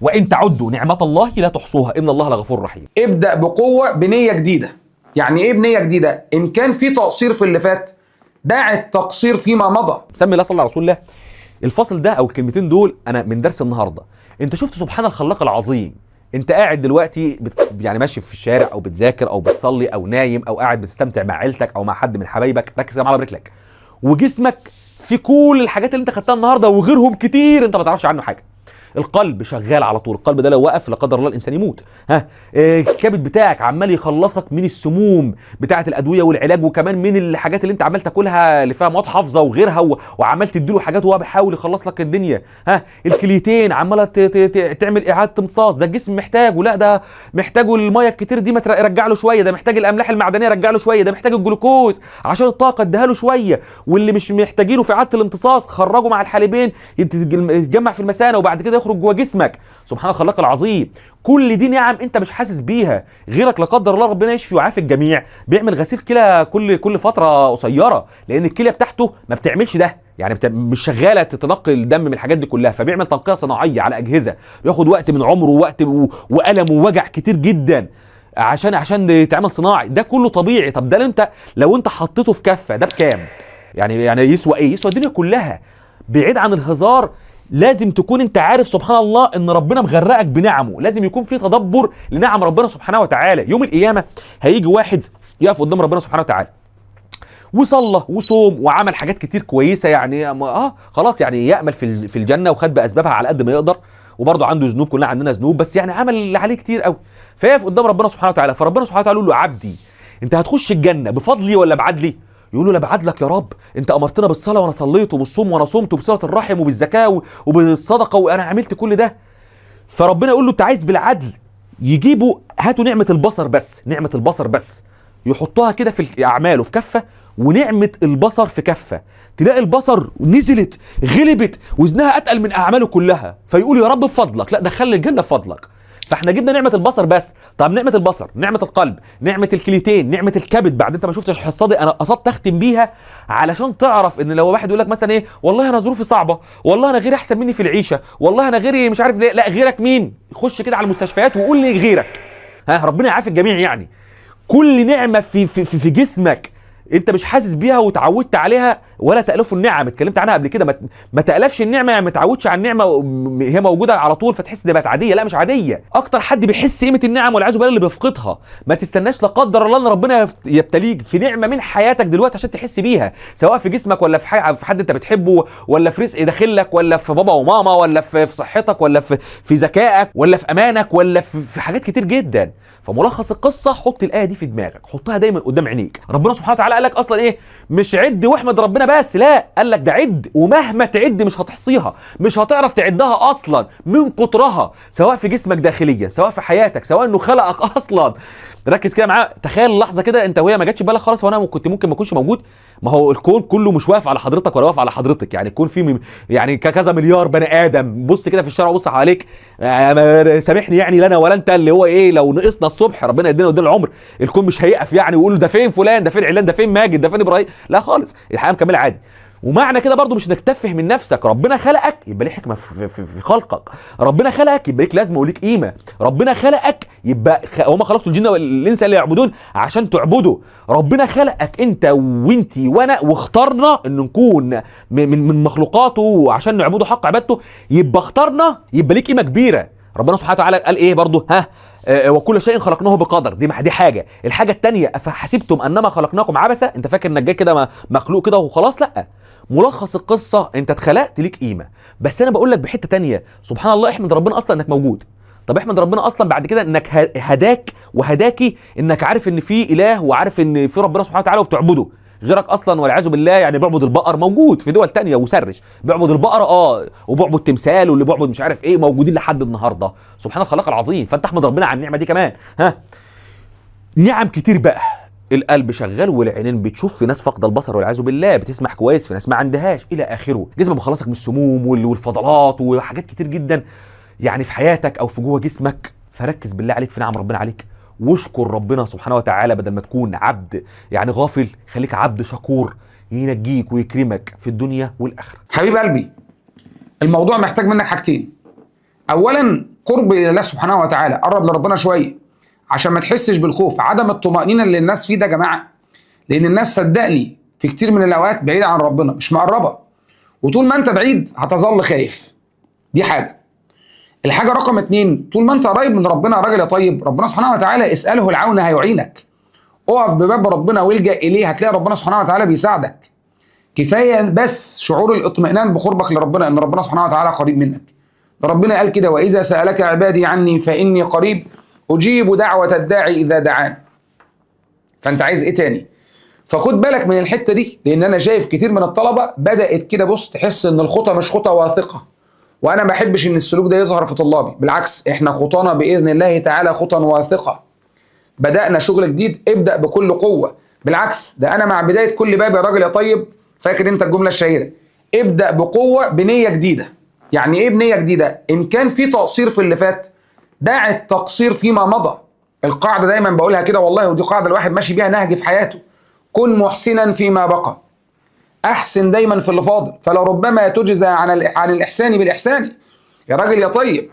وان تعدوا نعمه الله لا تحصوها ان الله لغفور رحيم. ابدأ بقوة بنية جديدة. يعني ايه بنية جديدة؟ ان كان في تقصير في اللي فات دع التقصير فيما مضى. سمي الله صلى على رسول الله. الفصل ده او الكلمتين دول انا من درس النهارده. انت شفت سبحان الخلاق العظيم. انت قاعد دلوقتي يعني ماشي في الشارع او بتذاكر او بتصلي او نايم او قاعد بتستمتع مع عيلتك او مع حد من حبايبك، ركز كده على برجلك وجسمك في كل الحاجات اللي انت خدتها النهارده وغيرهم كتير انت ما تعرفش عنه حاجه. القلب شغال على طول، القلب ده لو وقف لا قدر الله الانسان يموت. الكبد بتاعك عمال يخلصك من السموم بتاعه الادويه والعلاج، وكمان من الحاجات اللي انت عمال تاكلها اللي فيها مواد حافظه وغيرها، وعمال تديله حاجات وهو بيحاول يخلص لك الدنيا. الكليتين عماله تعمل اعاده امتصاص، ده الجسم محتاجه، لا ده محتاجه الميه الكتير دي ما ترجع له شويه، ده محتاج الاملاح المعدنيه رجع له شويه، ده محتاج الجلوكوز عشان الطاقه اديها له شويه، واللي مش محتاجينه في اعاده الامتصاص خرجه مع الحالبين يتجمع في المثانه وبعد كده يخرج جوه جسمك. سبحان الخلاق العظيم. كل دي نعم انت مش حاسس بيها. غيرك لا قدر الله ربنا يشفي ويعافي الجميع بيعمل غسيل كلى كل فتره قصيره، لان الكليه بتاعته ما بتعملش ده، يعني مش شغاله تتنقل الدم من الحاجات دي كلها، فبيعمل تنقيه صناعيه على اجهزه بياخد وقت من عمره ووقت والم ووجع كتير جدا عشان يتعمل صناعي. ده كله طبيعي. طب ده انت لو انت حطيته في كفه ده بكام؟ يعني يسوى ايه؟ يسوى الدنيا كلها. بعيد عن الهزار، لازم تكون انت عارف سبحان الله ان ربنا مغرقك بنعمه، لازم يكون في تدبر لنعم ربنا سبحانه وتعالى. يوم القيامه هيجي واحد يقف قدام ربنا سبحانه وتعالى وصلى وصوم وعمل حاجات كتير كويسه، يعني خلاص يعني يأمل في الجنه وخد باسبابها على قد ما يقدر، وبرضه عنده ذنوب، كلنا عندنا ذنوب، بس يعني عمل اللي عليه كتير قوي، فيقف قدام ربنا سبحانه وتعالى. فربنا سبحانه وتعالى يقول له: عبدي انت هتخش الجنه بفضلي ولا بعدلي؟ يقول له: لا بعدلك يا رب، انت امرتنا بالصلاه وانا صليت، وبالصوم وانا صمت، وبصله الرحم وبالزكاه وبالصدقه وانا عملت كل ده. فربنا يقول له: انت عايز بالعدل؟ يجيبوا هاتوا نعمه البصر بس، نعمه البصر بس، يحطها كده في اعماله في كفه، ونعمه البصر في كفه، تلاقي البصر نزلت غلبت وزنها اتقل من اعماله كلها، فيقول: يا رب بفضلك، لا دخلني الجنه بفضلك. فاحنا جبنا نعمه البصر بس. طب نعمه البصر، نعمه القلب، نعمه الكليتين، نعمه الكبد، بعد انت ما شفتش الحصه دي انا قصدت اختم بيها علشان تعرف ان لو واحد يقول لك مثلا ايه: والله انا ظروفي صعبه، والله انا غيري احسن مني في العيشه، والله انا غيري مش عارف ليه، لا غيرك مين؟ خش كده على المستشفيات وقول لي غيرك. ربنا يعافي الجميع. يعني كل نعمه في جسمك انت مش حاسس بيها وتعودت عليها، ولا تألفوا النعم اتكلمت عنها قبل كده. ما تألفش النعمه، يعني ما تعودش على النعمه هي موجوده على طول فتحس دي بقت عاديه. لا مش عاديه. اكتر حد بيحس قيمه النعم والعياذ بالله اللي بيفقدها. ما تستناش لا قدر الله ان ربنا يبتليك في نعمه من حياتك دلوقتي عشان تحس بيها، سواء في جسمك ولا في حد انت بتحبه، ولا في رزق داخلك، ولا في بابا وماما، ولا في صحتك، ولا في ذكائك، ولا في امانك، ولا في حاجات كتير جدا. فملخص القصه، حط الايه دي في دماغك، حطها دايما قدام عينيك. ربنا سبحانه وتعالى قال لك اصلا ايه؟ مش عد واحمد ربنا بس، لا، قال لك ده عد، ومهما تعد مش هتحصيها، مش هتعرف تعدها اصلا من كترها، سواء في جسمك داخليا، سواء في حياتك، سواء انه خلقك اصلا. ركز كده معاه، تخيل لحظه كده انت وهي ما جاتش بالك خالص، وانا كنت ممكن ما اكونش موجود. ما هو الكون كله مش واقف على حضرتك ولا واقف على حضرتك، يعني الكون فيه يعني كذا مليار بني ادم. بص كده في الشارع وبص حواليك، سامحني يعني لنا ولا انت اللي هو ايه، لو نقصنا الصبح ربنا يدينا ودينا العمر، الكون مش هيقف يعني ويقول ده فين فلان، ده فين علان، ده فين ماجد، ده فين ابراهيم، لا خالص، الحياه مكمله عادي. ومعنى كده برضو مش انك تفه من نفسك. ربنا خلقك يبقى ليه حكمه في خلقك، ربنا خلقك يبقى ليك لازمه وليك قيمه، ربنا خلقك يبقى وما خلقت الجن والانس الا يعبدون عشان تعبده. ربنا خلقك انت وانتي وانا، واخترنا ان نكون من مخلوقاته عشان نعبده حق عبادته، يبقى اخترنا يبقى ليك قيمه كبيره. ربنا سبحانه وتعالى قال ايه برضو؟ وكل شيء خلقناه بقدر. دي حاجه. الحاجه الثانيه: افحسبتم انما خلقناكم عبثا؟ انت فاكر انك جاي كده مخلوق كده وخلاص؟ لا. ملخص القصه: انت اتخلقت ليك قيمه، بس انا بقول لك بحته ثانيه: سبحان الله، احمد ربنا اصلا انك موجود. طب احمد ربنا اصلا بعد كده انك هداك وهداكي، انك عارف ان في اله وعارف ان في ربنا سبحانه وتعالى وبتعبده. غيرك اصلا والعياذ بالله يعني بيعبد البقر، موجود في دول تانية وسرش بيعبد البقره، وبيعبد تمثال، واللي بيعبد مش عارف ايه، موجودين لحد النهارده. سبحان الخلاق العظيم. فانت احمد ربنا على النعمه دي كمان. نعم كتير بقى. القلب شغال والعينين بتشوف، في ناس فاقده البصر والعياذ بالله، بتسمع كويس، في ناس ما عندهاش، الى اخره. جسمك بيخلصك من السموم والفضلات وحاجات كتير جدا يعني في حياتك او في جوه جسمك. فركز بالله عليك في نعم ربنا عليك، واشكر ربنا سبحانه وتعالى، بدل ما تكون عبد يعني غافل، خليك عبد شكور ينجيك ويكرمك في الدنيا والاخره. حبيب قلبي، الموضوع محتاج منك حاجتين. اولا قرب الى الله سبحانه وتعالى، قرب لربنا شويه عشان ما تحسش بالخوف. عدم الطمأنينة اللي الناس فيه ده يا جماعه، لان الناس صدقني في كتير من الاوقات بعيده عن ربنا، مش مقربه، وطول ما انت بعيد هتظل خايف. دي حاجه. الحاجه رقم 2، طول ما انت قريب من ربنا يا راجل يا طيب، ربنا سبحانه وتعالى اساله العون هيعينك. اقف بباب ربنا والجا اليه، هتلاقي ربنا سبحانه وتعالى بيساعدك. كفايه بس شعور الاطمئنان بقربك لربنا، ان ربنا سبحانه وتعالى قريب منك. ده ربنا قال كده: واذا سالك عبادي عني فاني قريب اجيب دعوه الداعي اذا دعان. فانت عايز ايه تاني؟ فخد بالك من الحته دي، لان انا شايف كتير من الطلبه بدات كده، بص، تحس ان الخطى مش خطى واثقه. وانا ما بحبش ان السلوك ده يظهر في طلابي، بالعكس احنا خطانا باذن الله تعالى خطى واثقه. بدانا شغل جديد، ابدا بكل قوه. بالعكس ده انا مع بدايه كل باب يا راجل يا طيب، فاكر انت الجمله الشهيره: ابدا بقوه بنيه جديده. يعني ايه بنيه جديده؟ ان كان في تقصير في اللي فات، دع التقصير فيما مضى. القاعده دايما بقولها كده والله، ودي قاعده الواحد ماشي بيها نهج في حياته: كن محسنا فيما بقى. احسن دايما في اللي فاضل، فلربما تجزى عن الاحسان بالاحسان. يا راجل يا طيب،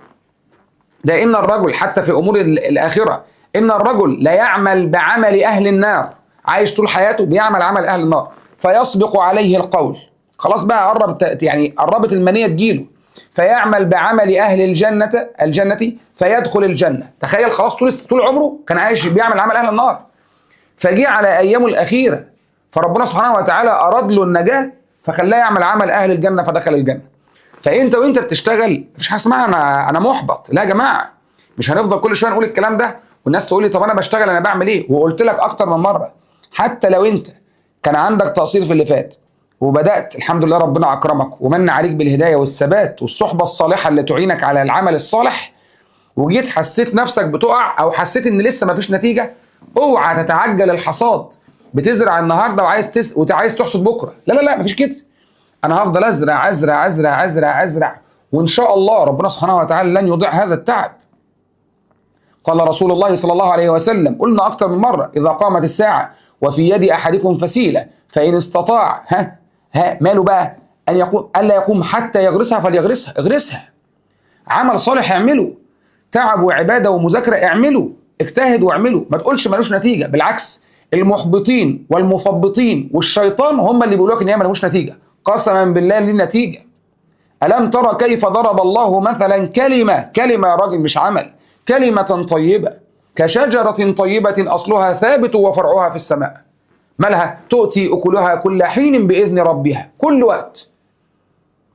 ده ان الرجل حتى في امور الاخره، ان الرجل لا يعمل بعمل اهل النار، عايش طول حياته بيعمل عمل اهل النار، فيسبق عليه القول، خلاص بقى قربت المنيه تجيله، فيعمل بعمل اهل الجنه فيدخل الجنه. تخيل، خلاص طول عمره كان عايش بيعمل عمل اهل النار، فجي على ايامه الاخيره فربنا سبحانه وتعالى اراد له النجاه، فخلاه يعمل عمل اهل الجنه فدخل الجنه. فانت وانت بتشتغل مفيش حاجه اسمها انا محبط، لا يا جماعه. مش هنفضل كل شويه نقول الكلام ده والناس تقول لي طب انا بشتغل انا بعمل ايه؟ وقلت لك اكتر من مره، حتى لو انت كان عندك تقصير في اللي فات وبدات الحمد لله ربنا اكرمك ومن عليك بالهدايه والثبات والصحبه الصالحه اللي تعينك على العمل الصالح، وجيت حسيت نفسك بتقع او حسيت ان لسه مفيش نتيجه، اوعى تتعجل الحصاد. بتزرع النهارده وعايز تحصد بكره، لا لا لا، مفيش كده. انا هفضل ازرع ازرع ازرع ازرع ازرع، وان شاء الله ربنا سبحانه وتعالى لن يضيع هذا التعب. قال رسول الله صلى الله عليه وسلم، قلنا اكتر من مره: اذا قامت الساعه وفي يد احدكم فسيله فان استطاع ماله بقى ان يقوم الا يقوم حتى يغرسها فليغرسها. اغرسها، عمل صالح اعمله، تعب وعباده ومذاكره اعمله، اجتهد واعمله، ما تقولش ملوش نتيجه. بالعكس، المحبطين والمثبطين والشيطان هم اللي بيقولوا لك ان هي ملوش نتيجه. قسما بالله ليه نتيجه. الم ترى كيف ضرب الله مثلا كلمه يا راجل مش عمل، كلمه طيبه كشجره طيبه اصلها ثابت وفرعها في السماء، مالها؟ تؤتي اكلها كل حين باذن ربها، كل وقت.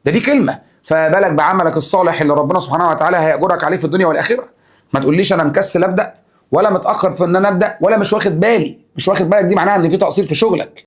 دي كلمه، فبالك بعملك الصالح اللي ربنا سبحانه وتعالى هيأجرك عليه في الدنيا والاخره. ما تقوليش انا مكسل ابدا، ولا متاخر في ان انا ابدا، ولا مش واخد بالي. مش واخد بالك دي معناها ان في تقصير في شغلك.